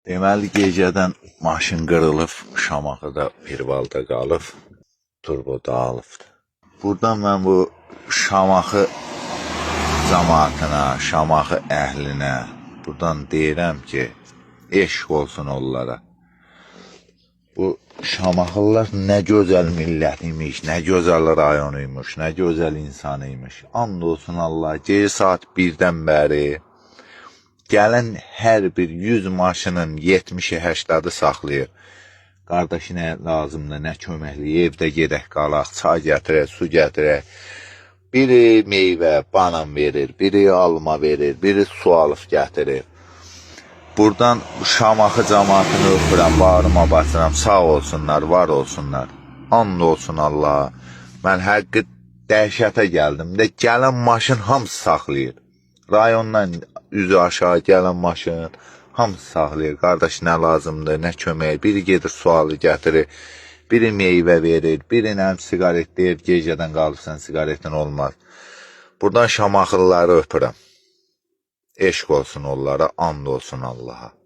Deməli, gecədən maşın qırılıb, Şamaxıda Pirvalda qalıb, turbo dağılıbdır. Buradan mən bu Şamaxı cəmaatına, Şamaxı əhlinə buradan deyirəm ki, eşq olsun onlara. Bu Şamaxılılar nə gözəl millət imiş, nə gözəl rayon imiş, nə gözəl insan imiş. And olsun Allah, gecə saat 1-dən bəri gələn hər bir 100 maşının 70-i 80-i saxlayır. Qardaşı nə lazımdır, nə köməkliyi, evdə gedək qalaq, çay gətirək, su gətirək. Biri meyvə, banan verir, biri alma verir, biri su alıb gətirir. Buradan Şamaxı cəmaatını öpürəm, bağrıma basıram, sağ olsunlar, var olsunlar. And olsun Allah. Mən həqqi dəhşətə gəldim də, gələn maşın hamısı saxlayır. Rayondan üzü aşağı gələn maşın hamısı saxlayır. Qardaş nə lazımdır, nə kömək. Biri gedir sualı gətirir, biri meyvə verir, biri nəm sigaret deyir, gecədən qalıbsan sigaretin olmaz. Buradan Şamaxılıları öpürəm. Eşq olsun onlara, and olsun Allaha.